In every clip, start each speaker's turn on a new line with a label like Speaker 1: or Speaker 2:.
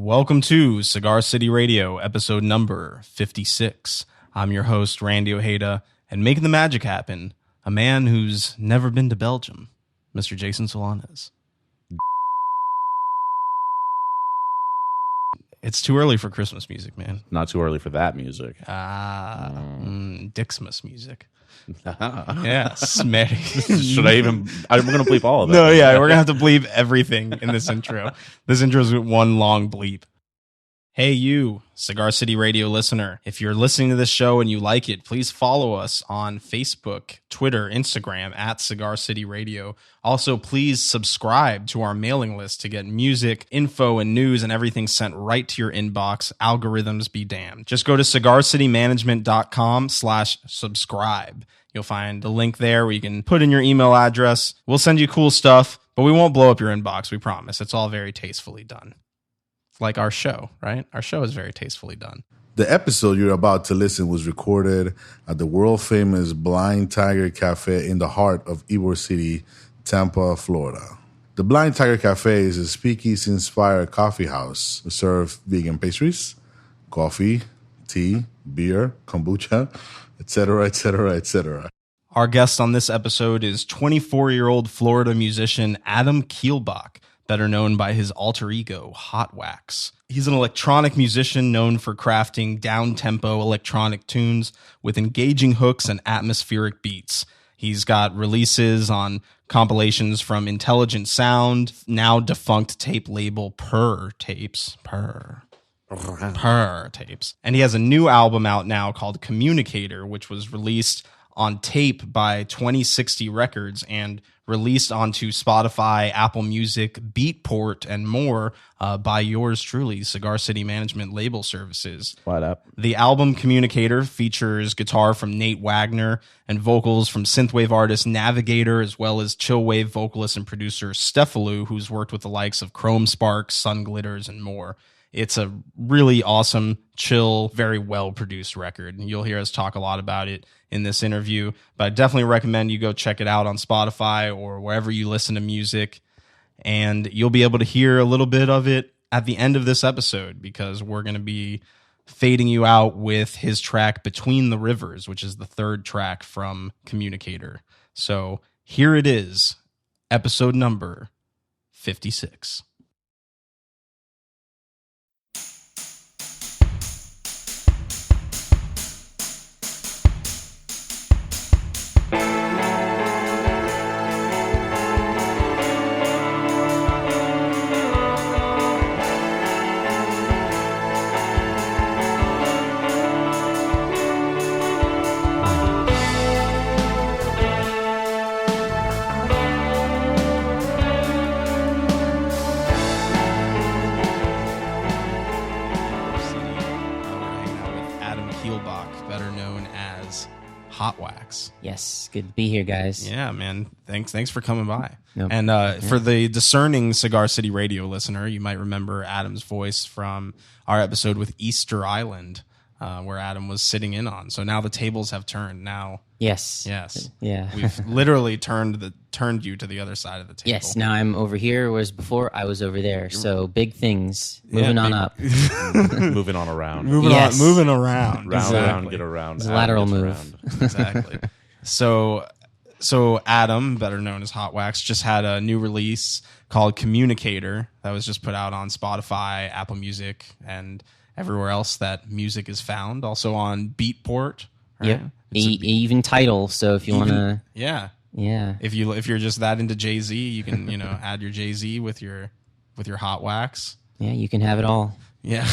Speaker 1: Welcome to Cigar City Radio, episode number 56. I'm your host, Randy Ojeda, and making the magic happen, a man who's never been to Belgium, Mr. Jason Solanas. It's too early for Christmas music, man.
Speaker 2: Not too early for that music.
Speaker 1: Dixmas music. Yes, Mary.
Speaker 2: Should I even? I'm going to bleep all of it.
Speaker 1: No, yeah, we're going to have to bleep everything in this intro. This intro is one long bleep. Hey, you, Cigar City Radio listener. If you're listening to this show and you like it, please follow us on Facebook, Twitter, Instagram, at Cigar City Radio. Also, please subscribe to our mailing list to get music, info, and news and everything sent right to your inbox. Algorithms be damned. Just go to cigarcitymanagement.com/subscribe. You'll find the link there where you can put in your email address. We'll send you cool stuff, but we won't blow up your inbox, we promise. It's all very tastefully done. Like our show, right? Our show is very tastefully done.
Speaker 3: The episode you're about to listen was recorded at the world-famous Blind Tiger Cafe in the heart of Ybor City, Tampa, Florida. The Blind Tiger Cafe is a speakeasy-inspired coffee house. We serve vegan pastries, coffee, tea, beer, kombucha, etc., etc., etc.
Speaker 1: Our guest on this episode is 24-year-old Florida musician Adam Kielbach, better known by his alter ego, Hotwax. He's an electronic musician known for crafting down-tempo electronic tunes with engaging hooks and atmospheric beats. He's got releases on compilations from Intelligent Sound, now defunct tape label Purr Tapes. Purr Tapes. And he has a new album out now called Communicator, which was released on tape by 2060 Records and released onto Spotify, Apple Music, Beatport, and more by yours truly, Cigar City Management Label Services.
Speaker 2: What up?
Speaker 1: The album Communicator features guitar from Nate Wagner and vocals from synthwave artist Navigator, as well as chillwave vocalist and producer Stefalou, who's worked with the likes of Chrome Sparks, Sun Glitters, and more. It's a really awesome, chill, very well-produced record. And you'll hear us talk a lot about it in this interview. But I definitely recommend you go check it out on Spotify or wherever you listen to music. And you'll be able to hear a little bit of it at the end of this episode, because we're going to be fading you out with his track Between the Rivers, which is the third track from Communicator. So here it is, episode number 56. Hotwax.
Speaker 4: Yes, good to be here, guys.
Speaker 1: Yeah, man. Thanks for coming by.
Speaker 4: Nope.
Speaker 1: And for the discerning Cigar City Radio listener, you might remember Adam's voice from our episode with Easter Island, where Adam was sitting in on. So now the tables have turned. Now,
Speaker 4: yes,
Speaker 1: yeah, we've literally turned you to the other side of the table.
Speaker 4: Yes, now I'm over here, whereas before I was over there. So big things. Moving on up.
Speaker 2: Moving on around.
Speaker 1: Moving around.
Speaker 2: Round,
Speaker 1: exactly.
Speaker 2: round, get around.
Speaker 4: It's a lateral move.
Speaker 2: Around.
Speaker 1: Exactly. So Adam, better known as Hotwax, just had a new release called Communicator that was just put out on Spotify, Apple Music, and everywhere else that music is found. Also on Beatport. Right?
Speaker 4: Yep. Even title. So if you want to,
Speaker 1: yeah. If you're just that into Jay-Z, you can add your Jay-Z with your Hotwax.
Speaker 4: Yeah, you can have it all.
Speaker 1: Yeah.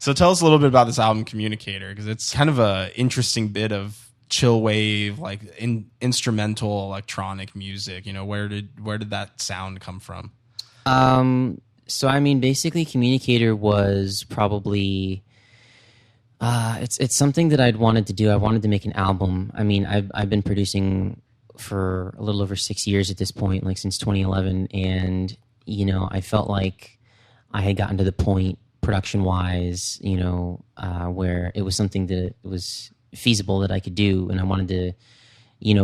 Speaker 1: So tell us a little bit about this album Communicator, because it's kind of a interesting bit of chill wave, like instrumental electronic music. Where did that sound come from?
Speaker 4: So I mean, basically, Communicator was probably it's something that I'd wanted to do. I wanted to make an album. I mean, I've been producing for a little over 6 years at this point, like since 2011, and I felt like I had gotten to the point production-wise, where it was something that was feasible that I could do, and I wanted to,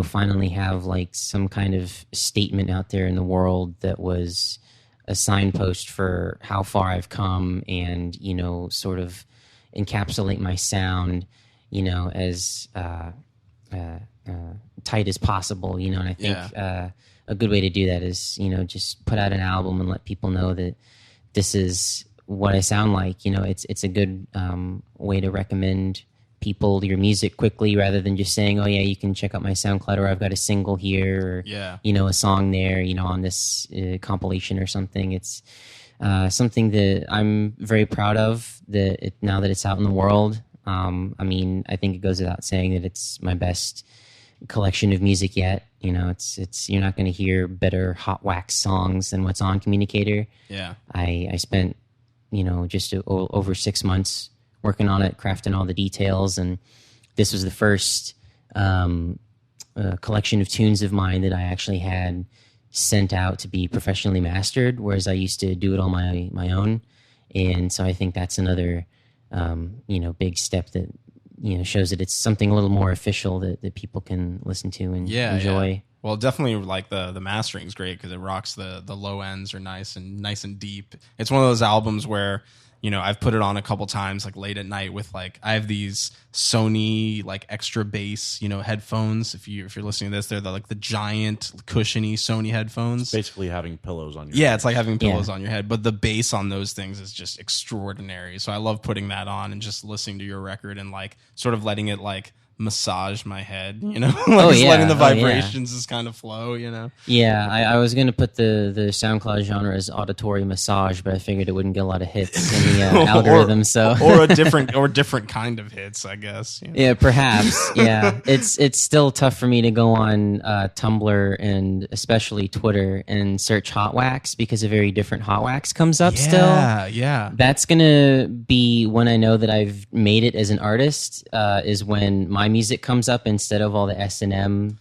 Speaker 4: finally have like some kind of statement out there in the world that was a signpost for how far I've come, and sort of encapsulate my sound, as tight as possible. And I think a good way to do that is just put out an album and let people know that this is what I sound like. It's a good way to recommend people your music quickly, rather than just saying, oh yeah, you can check out my SoundCloud, or I've got a single here, or a song there, on this compilation or something. It's something that I'm very proud of, now that it's out in the world. I think it goes without saying that it's my best collection of music yet. It's you're not going to hear better Hotwax songs than what's on Communicator.
Speaker 1: Yeah,
Speaker 4: I spent just over 6 months working on it, crafting all the details, and this was the first collection of tunes of mine that I actually had sent out to be professionally mastered, whereas I used to do it on my own. And so I think that's another big step that shows that it's something a little more official that people can listen to and enjoy.
Speaker 1: Yeah. Well, definitely, like the mastering is great because it rocks. The low ends are nice and deep. It's one of those albums where I've put it on a couple times, like late at night with I have these Sony extra bass headphones. If you're listening to this, they're the giant cushiony Sony headphones.
Speaker 2: It's basically having pillows on your
Speaker 1: head.
Speaker 2: head.
Speaker 1: It's like having pillows on your head, but the bass on those things is just extraordinary. So I love putting that on and just listening to your record and sort of letting it massage my head, letting the vibrations just kind of flow,
Speaker 4: Yeah, I was going to put the SoundCloud genre as auditory massage, but I figured it wouldn't get a lot of hits in the algorithm.
Speaker 1: Or a different kind of hits, I guess.
Speaker 4: Yeah, perhaps. Yeah, it's still tough for me to go on Tumblr and especially Twitter and search Hotwax, because a very different Hotwax comes up still.
Speaker 1: Yeah.
Speaker 4: That's going to be when I know that I've made it as an artist, is when my music comes up instead of all the S&M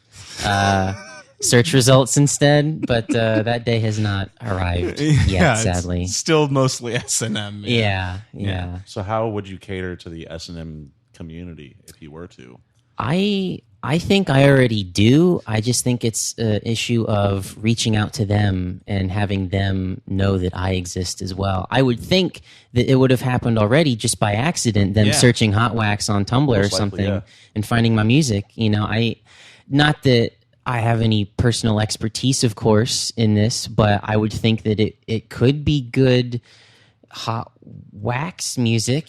Speaker 4: search results instead. But that day has not arrived yet, sadly.
Speaker 1: It's still mostly S&M.
Speaker 4: Yeah.
Speaker 2: So how would you cater to the S&M community if you were to?
Speaker 4: I think I already do. I just think it's an issue of reaching out to them and having them know that I exist as well. I would think that it would have happened already just by accident, them searching Hotwax on Tumblr or something and finding my music. Not that I have any personal expertise, of course, in this, but I would think that it could be good hot wax music.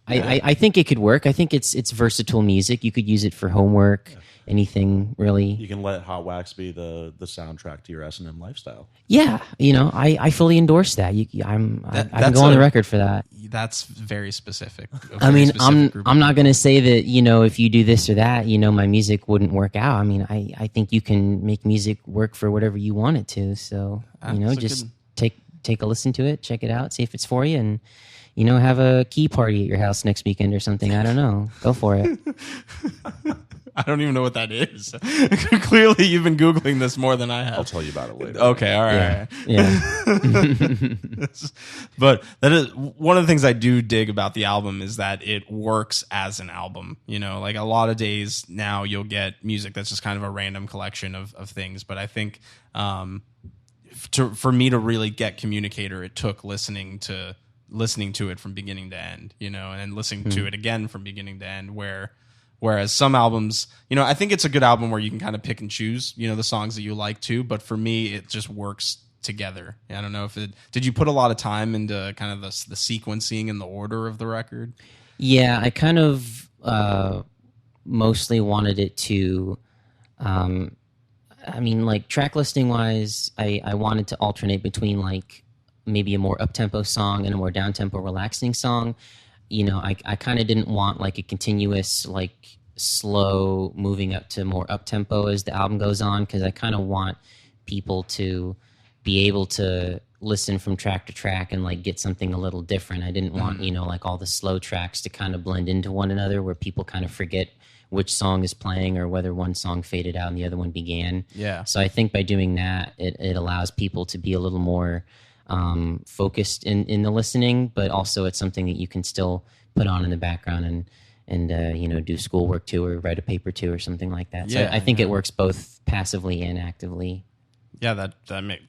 Speaker 4: I think it could work. I think it's versatile music. You could use it for homework, anything really.
Speaker 2: You can let Hotwax be the soundtrack to your S&M lifestyle.
Speaker 4: Yeah, I fully endorse that. I can go on the record for that.
Speaker 1: That's very specific.
Speaker 4: I'm not going to say that if you do this or that, my music wouldn't work out. I think you can make music work for whatever you want it to. So just take a listen to it, check it out, see if it's for you, and have a key party at your house next weekend or something. I don't know. Go for it.
Speaker 1: I don't even know what that is. Clearly, you've been Googling this more than I have.
Speaker 2: I'll tell you about it later.
Speaker 1: Okay, all right.
Speaker 4: Yeah.
Speaker 1: But that is one of the things I do dig about the album, is that it works as an album. A lot of days now you'll get music that's just kind of a random collection of things. But I think for me to really get Communicator, it took listening to it from beginning to end, and then listening to it again from beginning to end, whereas some albums, I think it's a good album where you can kind of pick and choose, the songs that you like too, but for me, it just works together. I don't know did you put a lot of time into kind of the sequencing and the order of the record?
Speaker 4: Yeah, I kind of mostly wanted it to, track listing wise, I wanted to alternate between maybe a more up-tempo song and a more down-tempo relaxing song. I kind of didn't want a continuous slow moving up to more up-tempo as the album goes on, because I kind of want people to be able to listen from track to track and get something a little different. I didn't want all the slow tracks to kind of blend into one another, where people kind of forget which song is playing or whether one song faded out and the other one began.
Speaker 1: Yeah.
Speaker 4: So I think by doing that, it allows people to be a little more focused in the listening, but also it's something that you can still put on in the background and do schoolwork to, or write a paper to, or something like that. So I think it works both passively and actively.
Speaker 1: Yeah, that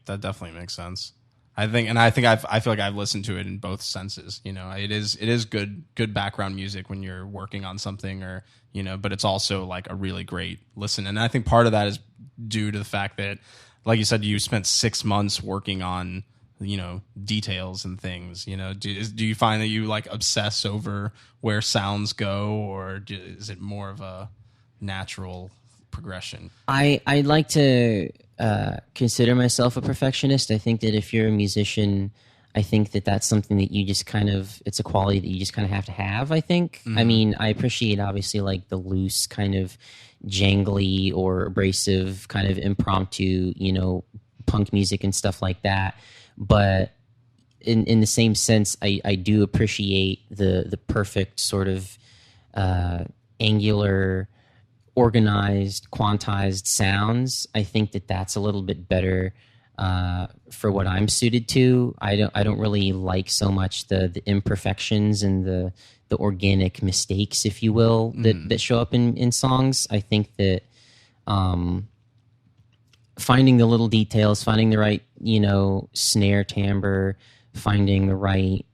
Speaker 1: definitely makes sense. I feel like I've listened to it in both senses. You know, it is good background music when you're working on something, or you know, but it's also like a really great listen. And I think part of that is due to the fact that, like you said, you spent 6 months working on, you know, details and things. You know, do you find that you like obsess over where sounds go, or is it more of a natural progression?
Speaker 4: I like to consider myself a perfectionist. I think that if you're a musician, I think that that's something that you just kind of, it's a quality that you just kind of have to have, I think. I mean, I appreciate obviously like the loose kind of jangly or abrasive kind of impromptu, you know, punk music and stuff like that. But in the same sense, I do appreciate the perfect sort of angular, organized, quantized sounds. I think that that's a little bit better for what I'm suited to. I don't really like so much the imperfections and the organic mistakes, if you will, that show up in songs. I think that finding the little details, finding the right, you know, snare timbre, finding the right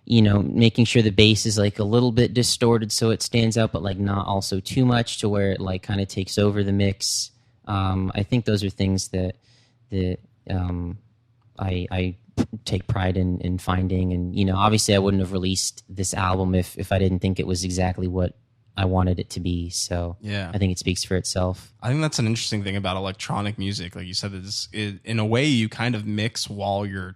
Speaker 4: you know, making sure the bass is like a little bit distorted so it stands out, but like not also too much to where it like kind of takes over the mix. I think those are things that I take pride in finding. And, you know, obviously I wouldn't have released this album if I didn't think it was exactly what I wanted it to be. So
Speaker 1: yeah,
Speaker 4: I think it speaks for itself.
Speaker 1: I think that's an interesting thing about electronic music. Like you said, in a way you kind of mix while you're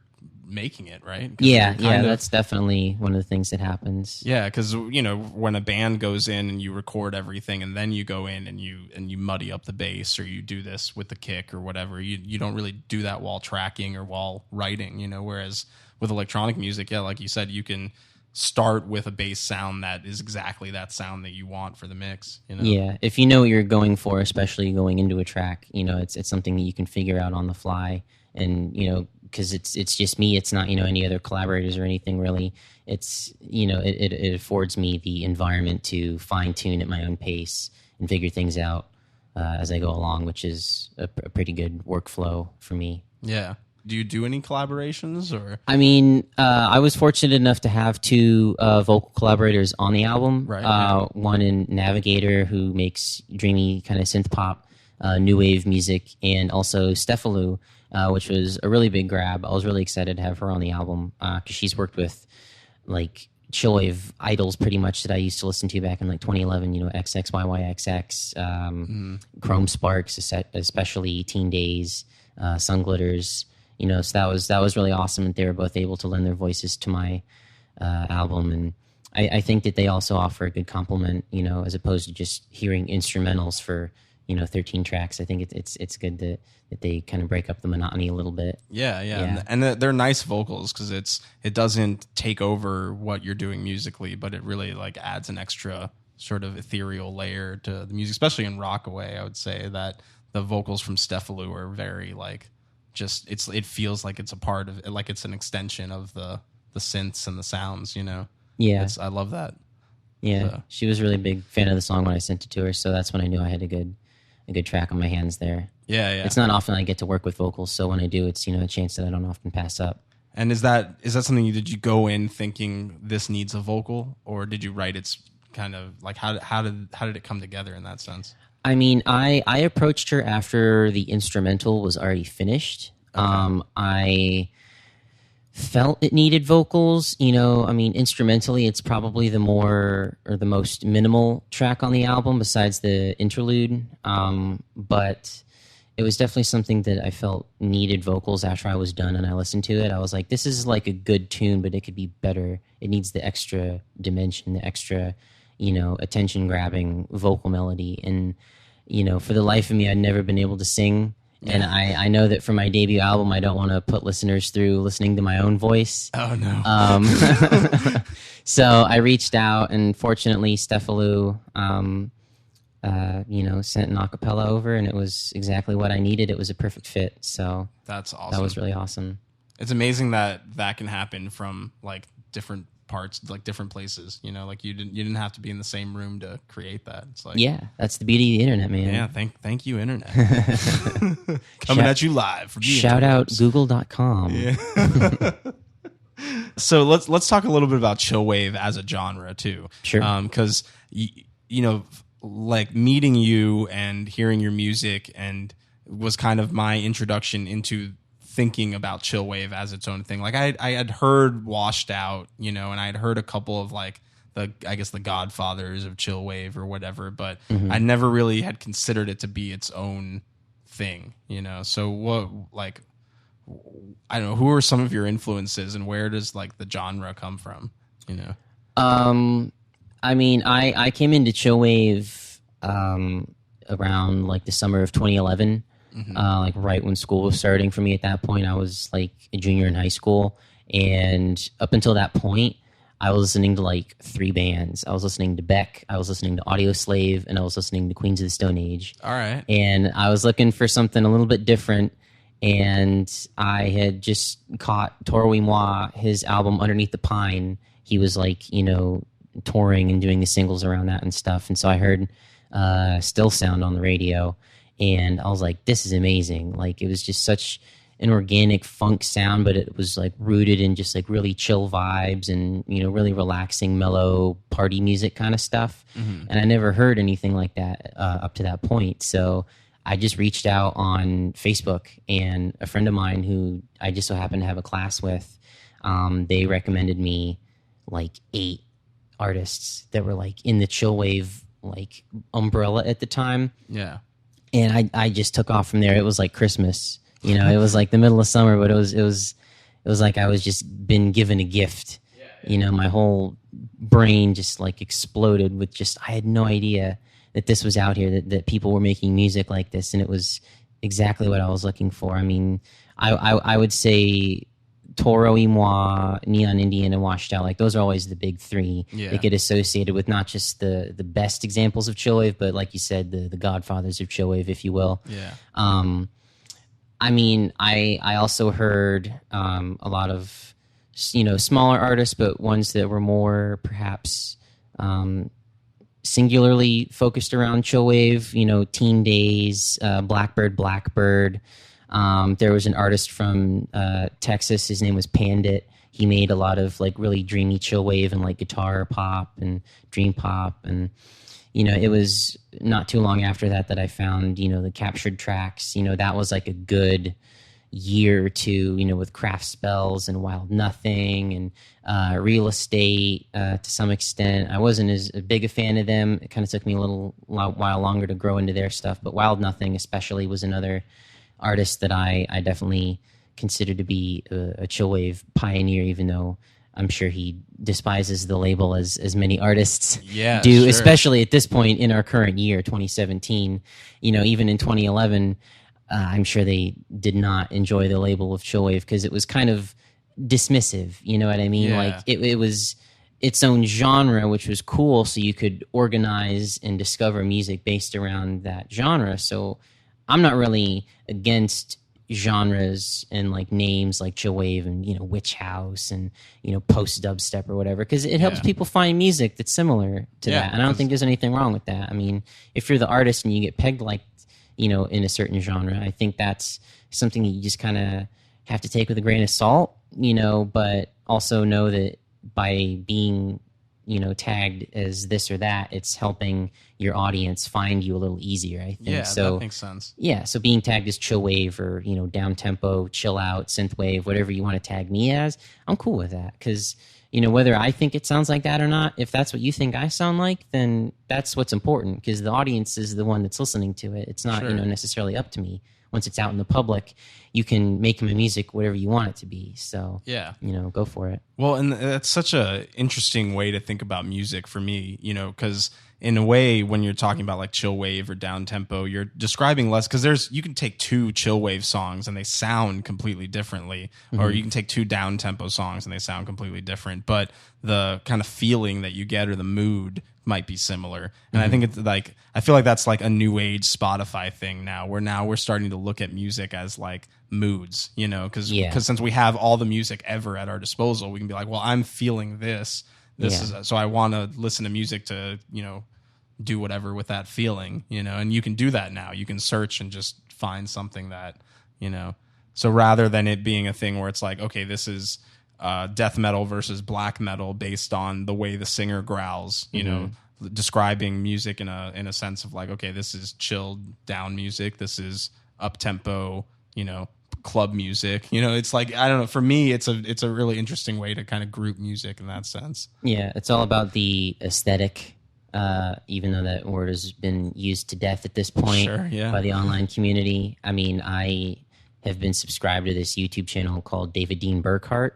Speaker 1: making it, right?
Speaker 4: Yeah, that's definitely one of the things that happens.
Speaker 1: Yeah, because you know, when a band goes in and you record everything, and then you go in and you muddy up the bass, or you do this with the kick or whatever, you don't really do that while tracking or while writing, you know. Whereas with electronic music, yeah, like you said, you can start with a bass sound that is exactly that sound that you want for the mix, you know?
Speaker 4: Yeah, if you know what you're going for, especially going into a track, you know, it's something that you can figure out on the fly. And, you know, because it's just me, it's not, you know, any other collaborators or anything really. It's, you know, it affords me the environment to fine tune at my own pace and figure things out as I go along, which is a pretty good workflow for me.
Speaker 1: Yeah. Do you do any collaborations, or?
Speaker 4: I mean, I was fortunate enough to have 2 vocal collaborators on the album.
Speaker 1: Right.
Speaker 4: One in Navigator, who makes dreamy kind of synth pop, new wave music, and also Stephalu, which was a really big grab. I was really excited to have her on the album because she's worked with like chillwave idols pretty much that I used to listen to back in like 2011. You know, XXYYXX, Chrome Sparks, especially Teen Days, Sun Glitters. You know, so that was really awesome that they were both able to lend their voices to my album. And I think that they also offer a good complement, you know, as opposed to just hearing instrumentals for, you know, 13 tracks. I think it's good that they kind of break up the monotony a little bit.
Speaker 1: Yeah. And they're nice vocals because it doesn't take over what you're doing musically, but it really like adds an extra sort of ethereal layer to the music, especially in Rockaway. I would say that the vocals from Stephalu are very like, just it feels like it's a part of it, like it's an extension of the synths and the sounds, you know.
Speaker 4: Yeah,
Speaker 1: I love that.
Speaker 4: Yeah,
Speaker 1: so.
Speaker 4: She was a really big fan of the song when I sent it to her, so that's when I knew I had a good track on my hands there.
Speaker 1: Yeah.
Speaker 4: It's not often I get to work with vocals, so when I do, it's, you know, a chance that I don't often pass up.
Speaker 1: And is that something did you go in thinking this needs a vocal, or did you write it's kind of like how did it come together in that sense?
Speaker 4: I mean, I approached her after the instrumental was already finished. Okay. I felt it needed vocals. You know, I mean, instrumentally, it's probably the most minimal track on the album besides the interlude. But it was definitely something that I felt needed vocals after I was done and I listened to it. I was like, this is like a good tune, but it could be better. It needs the extra dimension, the extra, you know, attention-grabbing vocal melody. And, you know, for the life of me, I'd never been able to sing. Yeah. And I know that for my debut album, I don't want to put listeners through listening to my own voice.
Speaker 1: Oh, no.
Speaker 4: So I reached out, and fortunately, Stephalu, you know, sent an acapella over, and it was exactly what I needed. It was a perfect fit. So
Speaker 1: that's awesome.
Speaker 4: That was really awesome.
Speaker 1: It's amazing that can happen from like different parts, like different places. You know, like you didn't have to be in the same room to create that. It's like,
Speaker 4: Yeah, that's the beauty of the internet, man.
Speaker 1: yeah, thank you, internet. Coming at you live from the
Speaker 4: Shout out
Speaker 1: interwebs.
Speaker 4: Google.com.
Speaker 1: Yeah. So let's talk a little bit about chillwave as a genre too.
Speaker 4: Sure.
Speaker 1: Because you know, like meeting you and hearing your music and was kind of my introduction into thinking about chillwave as its own thing. Like I had heard Washed Out, you know, and I had heard a couple of like the godfathers of chillwave or whatever, but I never really had considered it to be its own thing, you know. So what, like, I don't know, who are some of your influences and where does like the genre come from, you know?
Speaker 4: I mean, I came into chillwave around like the summer of 2011, like right when school was starting for me. At that point, I was like a junior in high school, and up until that point, I was listening to like 3 bands. I was listening to Beck, I was listening to Audio Slave, and I was listening to Queens of the Stone Age.
Speaker 1: All right.
Speaker 4: And I was looking for something a little bit different. And I had just caught Toro y Moi, his album Underneath the Pine. He was like, you know, touring and doing the singles around that and stuff. And so I heard Still Sound on the radio, and I was like, this is amazing. Like, it was just such an organic funk sound, but it was like rooted in just like really chill vibes and, you know, really relaxing, mellow party music kind of stuff. And I never heard anything like that up to that point. So I just reached out on Facebook, and a friend of mine who I just so happened to have a class with, they recommended me like 8 artists that were like in the chillwave like umbrella at the time.
Speaker 1: Yeah.
Speaker 4: And I just took off from there. It was like Christmas, you know. It was like the middle of summer, but it was like I was just been given a gift. You know, my whole brain just like exploded with just, I had no idea that this was out here, that people were making music like this, and it was exactly what I was looking for. I mean, I would say Toro y Moi, Neon Indian, and Washed Out, like those are always the big 3 that get associated with not just the best examples of chillwave, but like you said, the godfathers of chillwave, if you will.
Speaker 1: Yeah.
Speaker 4: I mean, I also heard a lot of, you know, smaller artists, but ones that were more perhaps singularly focused around chillwave, you know, Teen Days, Blackbird. There was an artist from Texas. His name was Pandit. He made a lot of like really dreamy chillwave and like guitar pop and dream pop. And, you know, it was not too long after that I found, you know, the Captured Tracks. You know, that was like a good year or two, you know, with Craft Spells and Wild Nothing and Real Estate to some extent. I wasn't as big a fan of them. It kind of took me a while longer to grow into their stuff. But Wild Nothing especially was another artist that I definitely consider to be a chillwave pioneer, even though I'm sure he despises the label as many artists do,
Speaker 1: sure.
Speaker 4: especially at this point in our current year, 2017. You know, even in 2011, I'm sure they did not enjoy the label of chillwave because it was kind of dismissive. You know what I mean?
Speaker 1: Yeah.
Speaker 4: Like it was its own genre, which was cool, so you could organize and discover music based around that genre. So I'm not really against genres and like names like chillwave and, you know, witch house and, you know, post dubstep or whatever, because it helps people find music that's similar to that, and I don't think there's anything wrong with that. I mean, if you're the artist and you get pegged like, you know, in a certain genre, I think that's something that you just kind of have to take with a grain of salt, you know, but also know that by being, you know, tagged as this or that, it's helping your audience find you a little easier, I think.
Speaker 1: Yeah,
Speaker 4: so
Speaker 1: that makes sense.
Speaker 4: Yeah, so being tagged as chill wave or, you know, down tempo, chill out, synth wave, whatever you want to tag me as, I'm cool with that. Because, you know, whether I think it sounds like that or not, if that's what you think I sound like, then that's what's important, because the audience is the one that's listening to it. It's not, you know, necessarily up to me. Once it's out in the public, you can make my music whatever you want it to be. So,
Speaker 1: yeah,
Speaker 4: you know, go for it.
Speaker 1: Well, and that's such a interesting way to think about music for me, you know, because in a way, when you're talking about like chill wave or down tempo, you're describing less, because you can take two chill wave songs and they sound completely differently, or you can take two down tempo songs and they sound completely different, but the kind of feeling that you get or the mood might be similar. And I think it's like, I feel like that's like a new age Spotify thing now, where now we're starting to look at music as like moods, you know, because since we have all the music ever at our disposal, we can be like, well, I'm feeling this. Is so I want to listen to music to, you know, do whatever with that feeling, you know, and you can do that now. You can search and just find something that, you know, so rather than it being a thing where it's like, okay, this is death metal versus black metal based on the way the singer growls, you know, describing music in a sense of like, okay, this is chilled down music, this is up tempo, you know, club music, you know. It's like, I don't know, for me it's a really interesting way to kind of group music in that sense.
Speaker 4: Yeah, it's all about the aesthetic, even though that word has been used to death at this point by the online community. I mean, I have been subscribed to this YouTube channel called David Dean Burkhart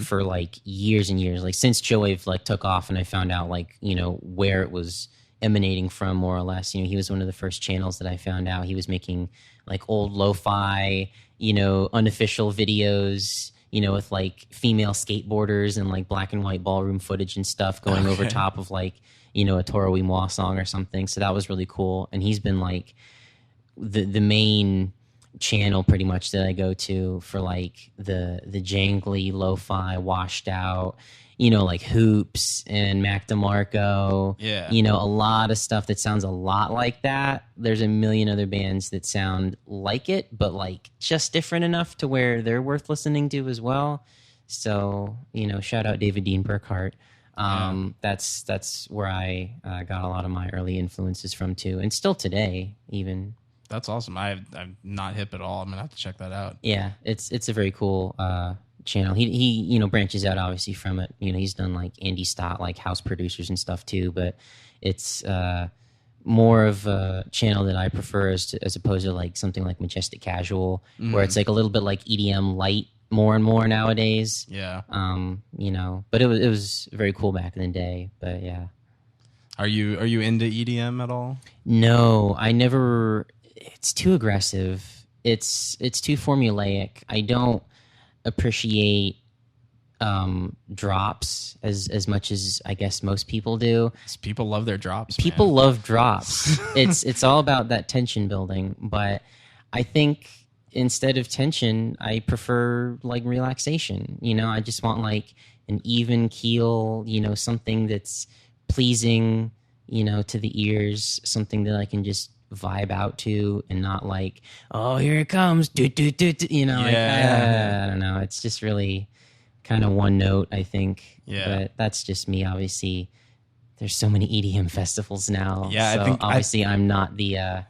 Speaker 4: for like years and years, like since chillwave like took off, and I found out like, you know, where it was emanating from, more or less. You know, he was one of the first channels that I found out. He was making like old lo-fi, you know, unofficial videos, you know, with like female skateboarders and like black and white ballroom footage and stuff going over top of like, you know, a Toro y Moi song or something. So that was really cool. And he's been like the main channel pretty much that I go to for like the jangly lo-fi washed out, you know, like Hoops and Mac DeMarco.
Speaker 1: Yeah.
Speaker 4: You know, a lot of stuff that sounds a lot like that. There's a million other bands that sound like it, but like just different enough to where they're worth listening to as well. So, you know, shout out David Dean Burkhart. That's where I got a lot of my early influences from too, and still today even.
Speaker 1: That's awesome. I'm not hip at all. I'm gonna have to check that out.
Speaker 4: Yeah, it's a very cool channel. He you know, branches out obviously from it. You know, he's done like Andy Stott, like house producers and stuff too, but it's more of a channel that I prefer as opposed to like something like Majestic Casual, where it's like a little bit like EDM light more and more nowadays.
Speaker 1: Yeah.
Speaker 4: You know, but it was very cool back in the day. But yeah.
Speaker 1: Are you into EDM at all?
Speaker 4: No, I never. It's too aggressive. It's too formulaic. I don't appreciate drops as much as I guess most people do.
Speaker 1: People love their drops.
Speaker 4: People love drops. It's all about that tension building. But I think instead of tension, I prefer like relaxation. You know, I just want like an even keel. You know, something that's pleasing, you know, to the ears. Something that I can just vibe out to, and not like, oh, here it comes, you know.
Speaker 1: Yeah.
Speaker 4: I don't know. It's just really kind of one note, I think.
Speaker 1: Yeah.
Speaker 4: But that's just me. Obviously, there's so many EDM festivals now.
Speaker 1: Yeah,
Speaker 4: so
Speaker 1: I think
Speaker 4: obviously I'm not the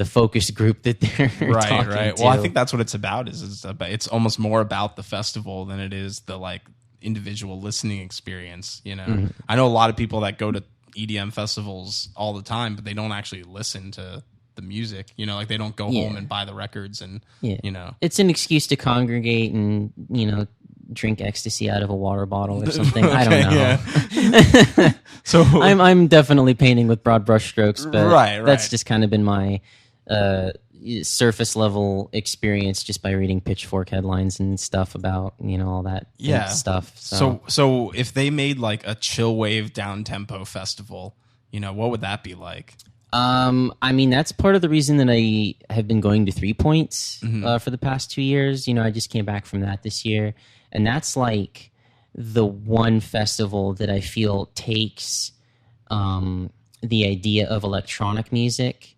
Speaker 4: focus group that they're talking
Speaker 1: right.
Speaker 4: to.
Speaker 1: Well, I think that's what it's about. It's almost more about the festival than it is the like individual listening experience. You know, I know a lot of people that go to EDM festivals all the time, but they don't actually listen to the music. You know, like they don't go home and buy the records, and you know,
Speaker 4: it's an excuse to congregate and, you know, drink ecstasy out of a water bottle or something. I don't know.
Speaker 1: So
Speaker 4: I'm definitely painting with broad brushstrokes, but
Speaker 1: right.
Speaker 4: That's just kind of been my surface level experience just by reading Pitchfork headlines and stuff about, you know, all that stuff.
Speaker 1: So if they made like a chill wave down tempo festival, you know, what would that be like?
Speaker 4: I mean, that's part of the reason that I have been going to 3 Points for the past 2 years. You know, I just came back from that this year, and that's like the one festival that I feel takes the idea of electronic music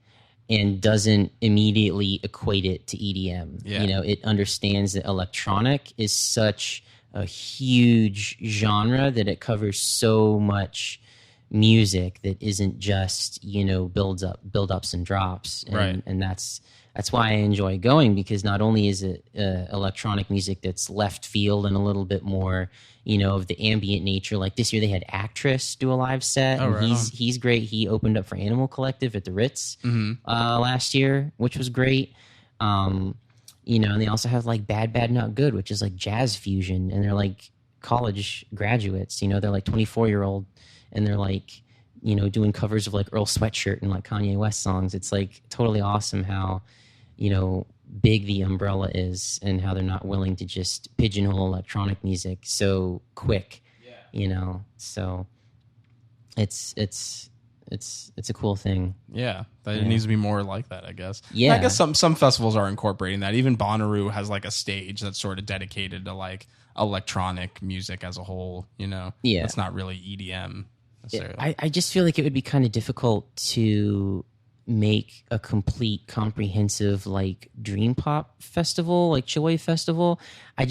Speaker 4: and doesn't immediately equate it to EDM.
Speaker 1: Yeah.
Speaker 4: You know, it understands that electronic is such a huge genre that it covers so much music that isn't just, you know, build-ups and drops. And,
Speaker 1: right.
Speaker 4: And that's why I enjoy going, because not only is it electronic music that's left field and a little bit more, you know, of the ambient nature. Like this year they had Actress do a live set.
Speaker 1: Oh,
Speaker 4: and
Speaker 1: right
Speaker 4: he's great. He opened up for Animal Collective at the Ritz last year, which was great. You know, and they also have like Bad Not Good, which is like jazz fusion, and they're like college graduates. You know, they're like 24-year-old, and they're like doing covers of like Earl Sweatshirt and like Kanye West songs. It's like totally awesome how, big the umbrella is and how they're not willing to just pigeonhole electronic music so quick. So it's a cool thing.
Speaker 1: Yeah, it needs to be more like that, I guess.
Speaker 4: Yeah.
Speaker 1: And I guess some festivals are incorporating that. Even Bonnaroo has like a stage that's sort of dedicated to like electronic music as a whole.
Speaker 4: Yeah,
Speaker 1: it's not really EDM necessarily.
Speaker 4: I just feel like it would be kind of difficult to make a complete, comprehensive like dream pop festival, like chillwave festival. I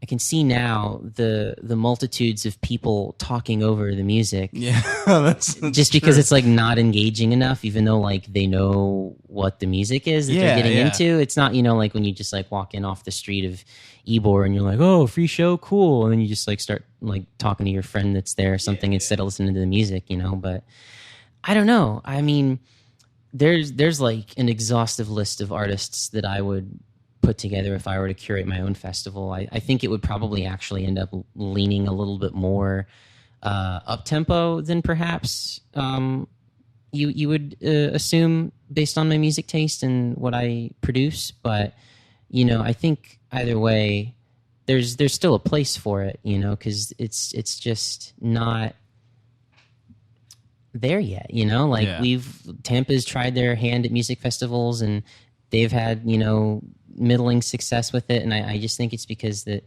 Speaker 4: can see now the multitudes of people talking over the music.
Speaker 1: Yeah, that's
Speaker 4: just because it's like not engaging enough, even though like they know what the music is that they're getting into. It's not, like when you just like walk in off the street of Ybor and you're like, oh, free show, cool, and then you just like start like talking to your friend that's there or something instead of listening to the music, But I don't know. I mean, there's like an exhaustive list of artists that I would put together if I were to curate my own festival. I think it would probably actually end up leaning a little bit more up-tempo than perhaps you would assume based on my music taste and what I produce. But, I think either way, there's still a place for it, because it's just not there yet, Tampa's tried their hand at music festivals and they've had, middling success with it. And I just think it's because that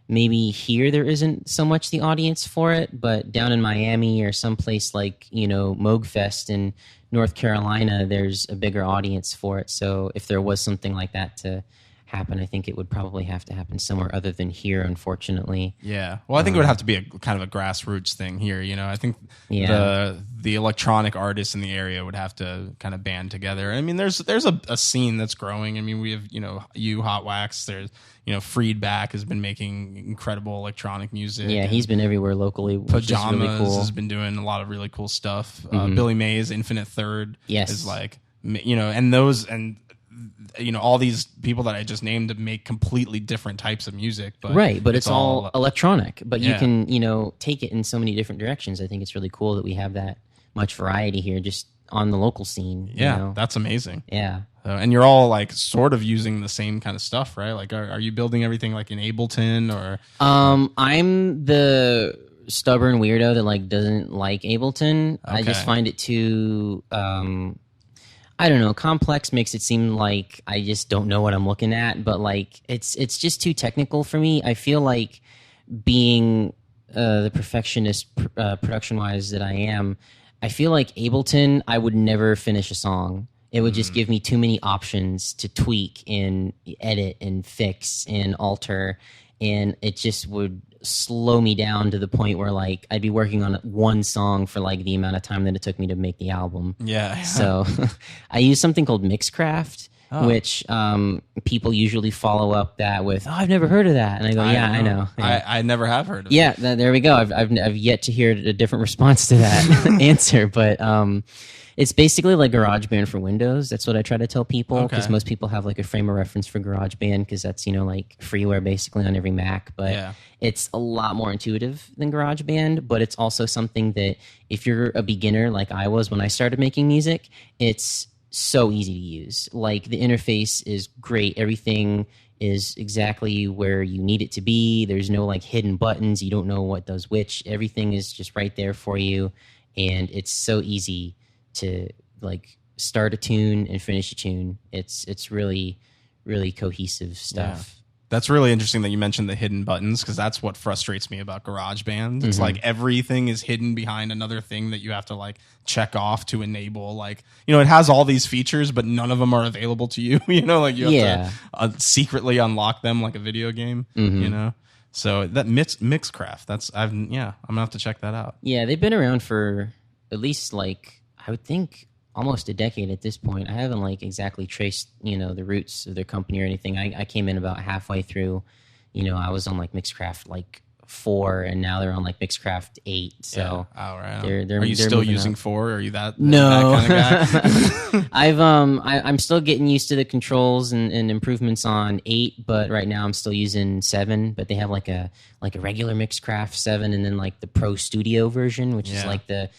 Speaker 4: maybe here there isn't so much the audience for it, but down in Miami or someplace like, Moogfest in North Carolina, there's a bigger audience for it. So if there was something like that to happen, I think it would probably have to happen somewhere other than here, unfortunately.
Speaker 1: Yeah. Well, I think it would have to be a kind of a grassroots thing here. I think the electronic artists in the area would have to kind of band together. I mean, there's a scene that's growing. I mean, we have, Hotwax. There's, Freedback has been making incredible electronic music.
Speaker 4: Yeah, he's been everywhere locally, which is really cool.
Speaker 1: Has been doing a lot of really cool stuff. Billy Mays, Infinite Third is like, and those, and all these people that I just named to make completely different types of music, but
Speaker 4: but it's all electronic. But you can, take it in so many different directions. I think it's really cool that we have that much variety here, just on the local scene.
Speaker 1: Yeah, that's amazing.
Speaker 4: Yeah,
Speaker 1: and you're all like sort of using the same kind of stuff, right? Like, are you building everything like in Ableton or?
Speaker 4: I'm the stubborn weirdo that like doesn't like Ableton. Okay. I just find it too. I don't know. Complex makes it seem like I just don't know what I'm looking at, but like it's just too technical for me. I feel like being the perfectionist production wise that I am, I feel like Ableton, I would never finish a song. It would just give me too many options to tweak and edit and fix and alter, and it just would slow me down to the point where like I'd be working on one song for like the amount of time that it took me to make the album.
Speaker 1: Yeah.
Speaker 4: So I use something called Mixcraft, which people usually follow up that with, "Oh, I've never heard of that," and I go, "Yeah, I know." Yeah.
Speaker 1: I never have heard of it.
Speaker 4: Yeah, there we go. I've yet to hear a different response to that answer, but it's basically like GarageBand for Windows. That's what I try to tell people, because most people have like a frame of reference for GarageBand because that's, like freeware basically on every Mac. But it's a lot more intuitive than GarageBand, but it's also something that if you're a beginner like I was when I started making music, it's so easy to use. Like the interface is great. Everything is exactly where you need it to be. There's no like hidden buttons. You don't know what does which. Everything is just right there for you. And it's so easy to like start a tune and finish a tune. It's really, really cohesive stuff.
Speaker 1: Yeah. That's really interesting that you mentioned the hidden buttons, because that's what frustrates me about GarageBand. It's like everything is hidden behind another thing that you have to like check off to enable. Like, it has all these features, but none of them are available to you. Like you have to secretly unlock them like a video game. So that Mixcraft, I'm gonna have to check that out.
Speaker 4: Yeah, they've been around for at least like, I would think almost a decade at this point. I haven't like exactly traced, the roots of their company or anything. I came in about halfway through, I was on like Mixcraft like 4, and now they're on like Mixcraft 8. So
Speaker 1: yeah. Oh, right.
Speaker 4: they're
Speaker 1: Are you still
Speaker 4: moving
Speaker 1: using
Speaker 4: up.
Speaker 1: 4? Are you that
Speaker 4: No.
Speaker 1: that kind of guy?
Speaker 4: I'm still getting used to the controls and improvements on 8, but right now I'm still using 7. But they have like a regular Mixcraft 7, and then like the Pro Studio version, which is
Speaker 1: Yeah.
Speaker 4: like the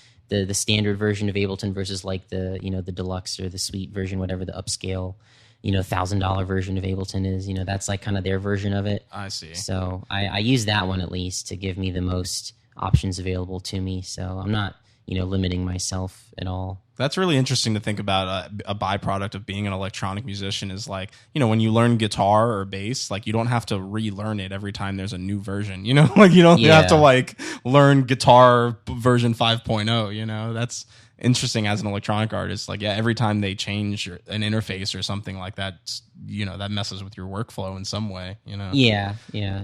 Speaker 4: standard version of Ableton versus like the the deluxe or the suite version, whatever the upscale $1,000 version of Ableton is. That's like kind of their version of it.
Speaker 1: I see.
Speaker 4: So I use that one at least to give me the most options available to me. So I'm not limiting myself at all.
Speaker 1: That's really interesting to think about. A byproduct of being an electronic musician is like, when you learn guitar or bass, like you don't have to relearn it every time there's a new version, like you don't have to like learn guitar version 5.0, that's interesting as an electronic artist. Like, yeah, every time they change an interface or something like that, that messes with your workflow in some way,
Speaker 4: Yeah,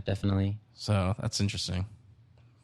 Speaker 4: definitely.
Speaker 1: So that's interesting.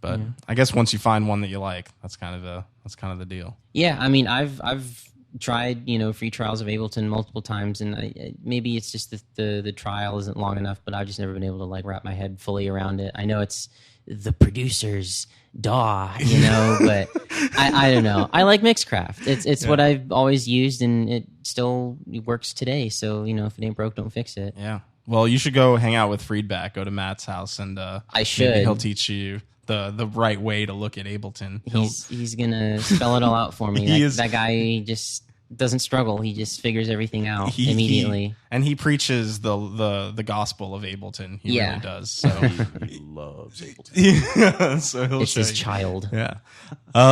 Speaker 1: But I guess once you find one that you like, that's kind of the deal.
Speaker 4: Yeah, I mean, I've tried free trials of Ableton multiple times, and maybe it's just the trial isn't long enough, but I've just never been able to like wrap my head fully around it. I know it's the producer's DAW, but I don't know. I like Mixcraft. It's what I've always used, and it still works today. So if it ain't broke, don't fix it.
Speaker 1: Yeah. Well, you should go hang out with Friedback. Go to Matt's house, and
Speaker 4: I should.
Speaker 1: Maybe he'll teach you the right way to look at Ableton.
Speaker 4: He's gonna spell it all out for me. That guy just doesn't struggle. He just figures everything out immediately.
Speaker 1: And he preaches the gospel of Ableton. He really does. So
Speaker 2: He loves Ableton.
Speaker 1: yeah, so he'll
Speaker 4: it's
Speaker 1: show
Speaker 4: his
Speaker 1: you.
Speaker 4: child.
Speaker 1: Yeah.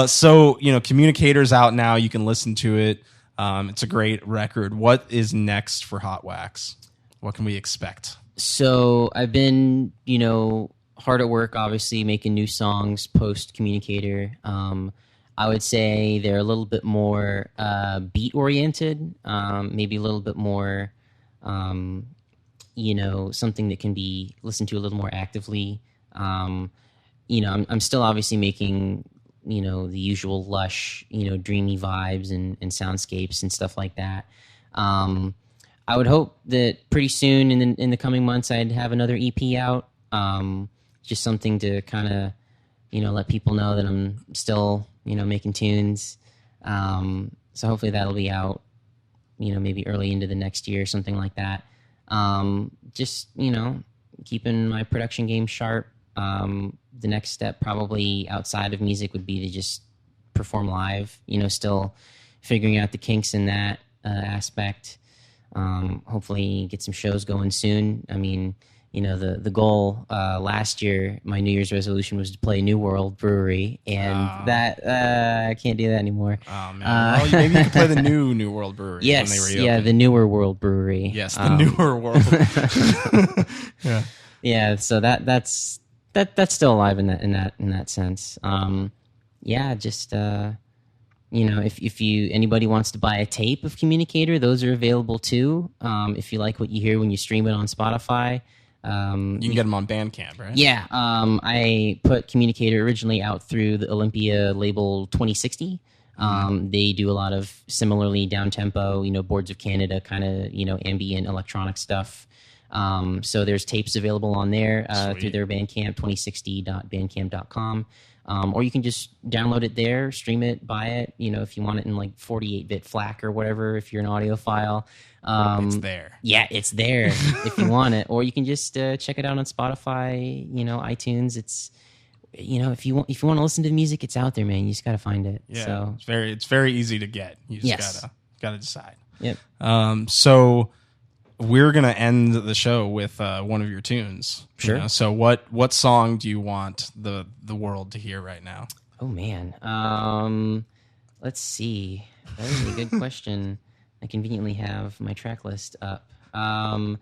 Speaker 1: So Communicator's out now. You can listen to it. It's a great record. What is next for Hotwax? What can we expect?
Speaker 4: So I've been hard at work, obviously, making new songs post Communicator. I would say they're a little bit more beat oriented, maybe a little bit more, something that can be listened to a little more actively. I'm still obviously making the usual lush, dreamy vibes and soundscapes and stuff like that. I would hope that pretty soon in the coming months I'd have another EP out. Just something to kind of, let people know that I'm still, making tunes. So hopefully that'll be out, maybe early into the next year, something like that. Just, keeping my production game sharp. The next step probably outside of music would be to just perform live, still figuring out the kinks in that aspect. Hopefully get some shows going soon. I mean, the goal last year, my New Year's resolution was to play New World Brewery, and that I can't do that anymore.
Speaker 1: Oh man! Well, maybe you can play the New World Brewery.
Speaker 4: Yes,
Speaker 1: when they reopen.
Speaker 4: yeah, the Newer World Brewery.
Speaker 1: Yes, the Newer World. Yeah,
Speaker 4: yeah. So that's still alive in that sense. Yeah, just if anybody wants to buy a tape of Communicator, those are available too. If you like what you hear when you stream it on Spotify.
Speaker 1: You can get them on Bandcamp, right?
Speaker 4: Yeah, I put Communicator originally out through the Olympia label 2060. They do a lot of similarly down-tempo, Boards of Canada kind of, ambient electronic stuff. So there's tapes available on there through their Bandcamp, 2060.bandcamp.com. Or you can just download it there, stream it, buy it, if you want it in like 48-bit FLAC or whatever, if you're an audiophile.
Speaker 1: It's there.
Speaker 4: Yeah, it's there if you want it. Or you can just check it out on Spotify, iTunes. It's, if you want to listen to the music, it's out there, man. You just got to find it.
Speaker 1: Yeah,
Speaker 4: so.
Speaker 1: it's very easy to get. You just gotta decide.
Speaker 4: Yep.
Speaker 1: So we're gonna end the show with one of your tunes.
Speaker 4: Sure.
Speaker 1: So what song do you want the world to hear right now?
Speaker 4: Oh man. Let's see. That is a good question. I conveniently have my track list up. I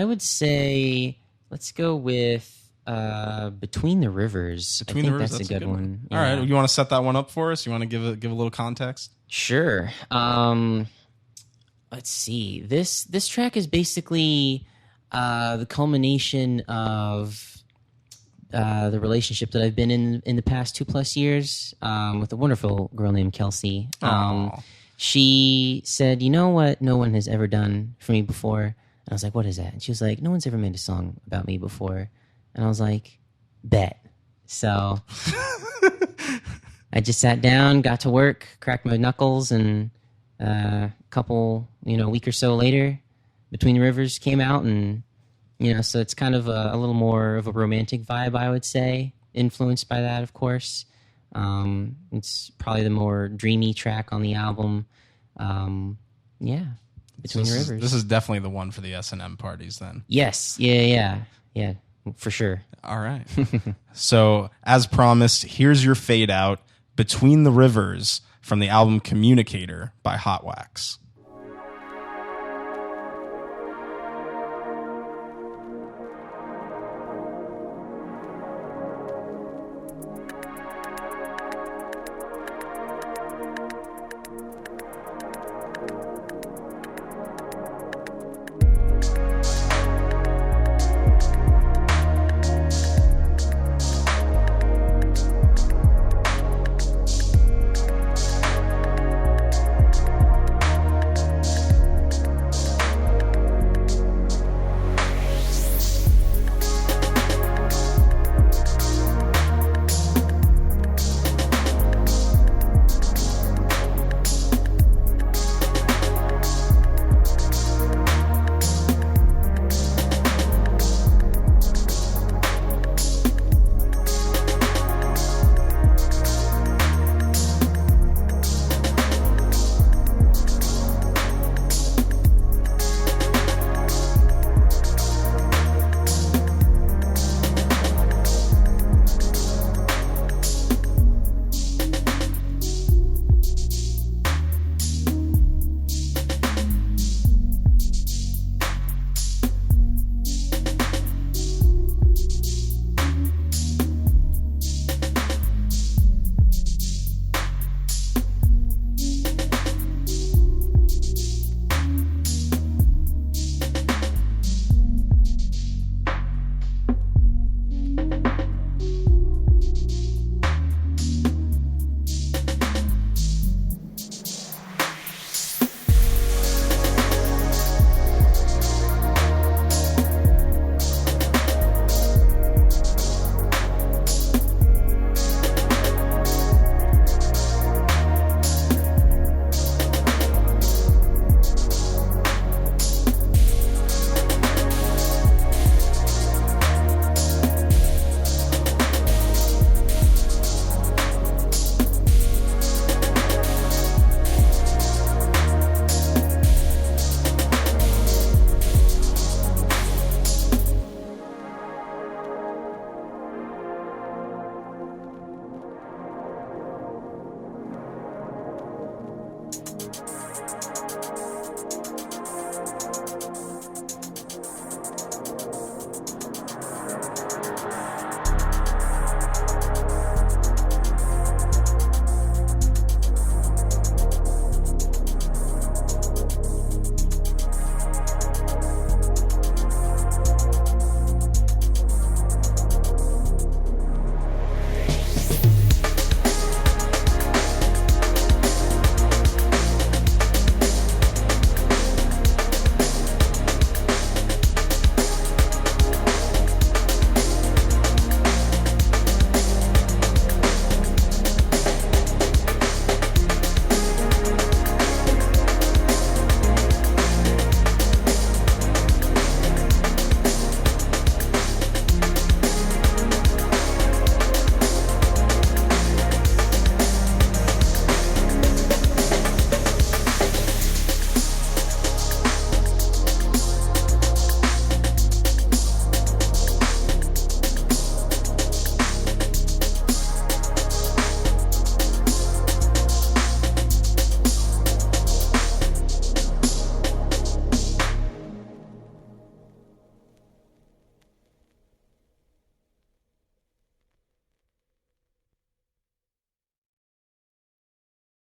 Speaker 4: would say let's go with Between the Rivers.
Speaker 1: Between the Rivers,
Speaker 4: that's a good one.
Speaker 1: All right, you want to set that one up for us? You want to give a little context?
Speaker 4: Sure. Let's see. This track is basically the culmination of the relationship that I've been in the past 2+ years with a wonderful girl named Kelsey. She said, "You know what? No one has ever done for me before." And I was like, "What is that?" And she was like, "No one's ever made a song about me before." And I was like, "Bet." So I just sat down, got to work, cracked my knuckles, and a couple, a week or so later, Between the Rivers came out, and so it's kind of a little more of a romantic vibe, I would say, influenced by that, of course. It's probably the more dreamy track on the album. Between the Rivers.
Speaker 1: This is definitely the one for the S&M parties then.
Speaker 4: Yes. Yeah, for sure.
Speaker 1: All right. So, as promised, here's your fade out, Between the Rivers, from the album Communicator by Hotwax.